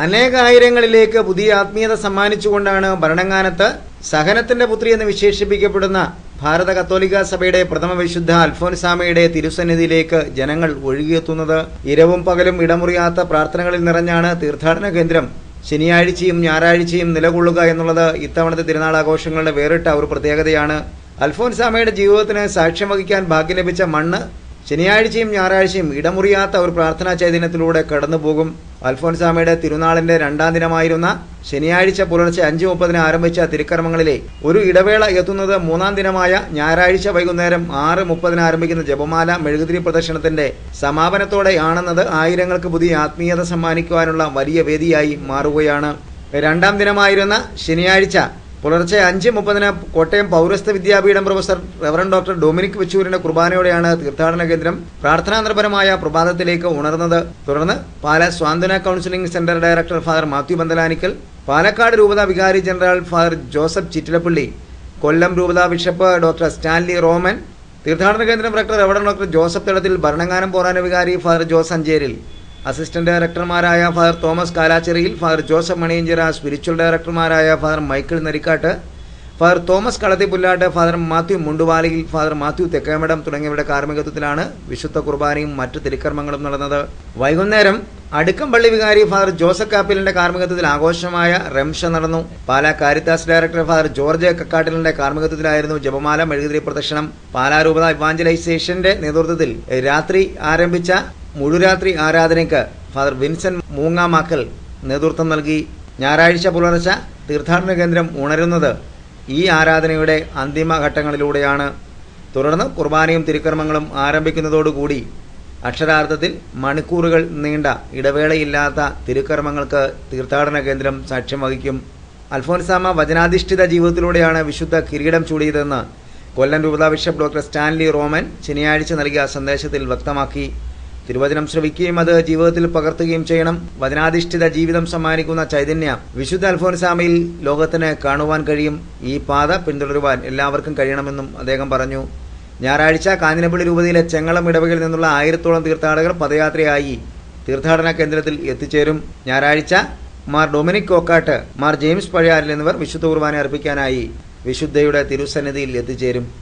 അനേകായിരങ്ങളിലേക്ക് പുതിയ ആത്മീയത സമ്മാനിച്ചുകൊണ്ടാണ് ഭരണങ്ങാനത്ത് സഹനത്തിന്റെ പുത്രി എന്ന് വിശേഷിപ്പിക്കപ്പെടുന്ന ഭാരത കത്തോലിക്ക സഭയുടെ പ്രഥമ വിശുദ്ധ അൽഫോൻസാമയുടെ തിരുസന്നിധിയിലേക്ക് ജനങ്ങൾ ഒഴുകിയെത്തുന്നത്. ഇരവും പകലും ഇടമുറിയാത്ത പ്രാർത്ഥനകളിൽ നിറഞ്ഞാണ് തീർത്ഥാടന കേന്ദ്രം ശനിയാഴ്ചയും ഞായറാഴ്ചയും നിലകൊള്ളുക എന്നുള്ളത് ഇത്തവണത്തെ തിരുനാൾ ആഘോഷങ്ങളുടെ വേറിട്ട ഒരു പ്രത്യേകതയാണ്. അൽഫോൻസാമയുടെ ജീവിതത്തിന് സാക്ഷ്യം വഹിക്കാൻ ഭാഗ്യം ലഭിച്ച മണ്ണ് ശനിയാഴ്ചയും ഞായറാഴ്ചയും ഇടമുറിയാത്ത ഒരു പ്രാർത്ഥനാ ചൈതന്യത്തിലൂടെ കടന്നുപോകും. അൽഫോൻസാമയുടെ തിരുനാളിന്റെ രണ്ടാം ദിനമായിരുന്ന ശനിയാഴ്ച പുലർച്ചെ 5:30 ആരംഭിച്ച തിരുക്കർമ്മങ്ങളിലെ ഒരു ഇടവേള എത്തുന്നത് മൂന്നാം ദിനമായ ഞായറാഴ്ച വൈകുന്നേരം 6:30 ആരംഭിക്കുന്ന ജപമാല മെഴുകുതിരി പ്രദർശനത്തിന്റെ സമാപനത്തോടെയാണെന്നത് ആയിരങ്ങൾക്ക് പുതിയ ആത്മീയത സമ്മാനിക്കുവാനുള്ള വലിയ വേദിയായി മാറുകയാണ്. രണ്ടാം ദിനമായിരുന്ന ശനിയാഴ്ച പുലർച്ചെ 5:30 Kottayam Paurastya Vidyapeetham professor reverend doctor Dominic വെച്ചൂരിന്റെ കുർബാനയോടെയാണ് തീർത്ഥാടന കേന്ദ്രം പ്രാർത്ഥനാനിർഭരമായ പ്രഭാതത്തിലേക്ക് ഉണർന്നത്. തുടർന്ന് Pala Santhwana counselling centre director father Matthew Panthalanickal, Palakkad രൂപത വികാരി general father Joseph Chittilappilly, Kollam രൂപത ബിഷപ്പ് ഡോക്ടർ സ്റ്റാൻലി റോമൻ, തീർത്ഥാടന കേന്ദ്രം ഡയറക്ടർ റവറൻ ഡോക്ടർ ജോസഫ് തടത്തിൽ, ഭരണങ്ങാനം പോറാന വികാരി ഫാദർ ജോസ് അഞ്ചേരിൽ, അസിസ്റ്റന്റ് ഡയറക്ടർമാരായ father Thomas Kalachirayil, father Joseph Maniyanchira, spiritual ഡയറക്ടർമാരായ father Michael Narikkattu, father Thomas Kalathipullattu, father Matthew Munduvaliyil, father Matthew Thekkemadam തുടങ്ങിയവരുടെ കാർമ്മികത്വത്തിലാണ് വിശുദ്ധ കുർബാനയും മറ്റു തിരുക്കർമ്മങ്ങളും നടന്നത്. വൈകുന്നേരം അടുക്കംപള്ളി വികാരി ഫാദർ ജോസഫ് കാപ്പിലിന്റെ കാർമ്മികത്വത്തിൽ ആഘോഷമായ റംഷ നടന്നു. Pala Caritas director father George കക്കാട്ടിലിന്റെ കാർമ്മികത്വത്തിലായിരുന്നു ജപമാല മെഴുകുതിരി പ്രദർശനം. പാലാ രൂപത ഇവാഞ്ചലൈസേഷന്റെ നേതൃത്വത്തിൽ രാത്രി ആരംഭിച്ച മുഴുരാത്രി ആരാധനയ്ക്ക് ഫാദർ വിൻസെന്റ് മൂങ്ങാമാക്കൽ നേതൃത്വം നൽകി. ഞായറാഴ്ച പുലർച്ചെ തീർത്ഥാടന കേന്ദ്രം ഉണരുന്നത് ഈ ആരാധനയുടെ അന്തിമഘട്ടങ്ങളിലൂടെയാണ്. തുടർന്ന് കുർബാനയും തിരുക്കർമ്മങ്ങളും ആരംഭിക്കുന്നതോടുകൂടി അക്ഷരാർത്ഥത്തിൽ മണിക്കൂറുകൾ നീണ്ട ഇടവേളയില്ലാത്ത തിരുക്കർമ്മങ്ങൾക്ക് തീർത്ഥാടന കേന്ദ്രം സാക്ഷ്യം വഹിക്കും. അൽഫോൻസാമ വചനാധിഷ്ഠിത ജീവിതത്തിലൂടെയാണ് വിശുദ്ധ കിരീടം ചൂടിയതെന്ന് കൊല്ലം രൂപത ബിഷപ്പ് ഡോക്ടർ സ്റ്റാൻലി റോമൻ ശനിയാഴ്ച നൽകിയ സന്ദേശത്തിൽ വ്യക്തമാക്കി. തിരുവചനം ശ്രവിക്കുകയും അത് ജീവിതത്തിൽ പകർത്തുകയും ചെയ്യണം. വചനാധിഷ്ഠിത ജീവിതം സമ്മാനിക്കുന്ന ചൈതന്യം വിശുദ്ധ അൽഫോൻസാമയിൽ ലോകത്തിന് കാണുവാൻ കഴിയും. ഈ പാത പിന്തുടരുവാൻ എല്ലാവർക്കും കഴിയണമെന്നും അദ്ദേഹം പറഞ്ഞു. ഞായറാഴ്ച കാഞ്ഞിരപ്പള്ളി രൂപതയിലെ ചെങ്ങളം ഇടവകയിൽ നിന്നുള്ള 1000-ഓളം തീർത്ഥാടകർ പദയാത്രയായി തീർത്ഥാടന കേന്ദ്രത്തിൽ എത്തിച്ചേരും. ഞായറാഴ്ച മാർ ഡൊമിനിക് കോക്കാട്ട്, മാർ ജെയിംസ് പഴയാറിൽ എന്നിവർ വിശുദ്ധ കുർബാന അർപ്പിക്കാനായി വിശുദ്ധയുടെ തിരുസന്നിധിയിൽ എത്തിച്ചേരും.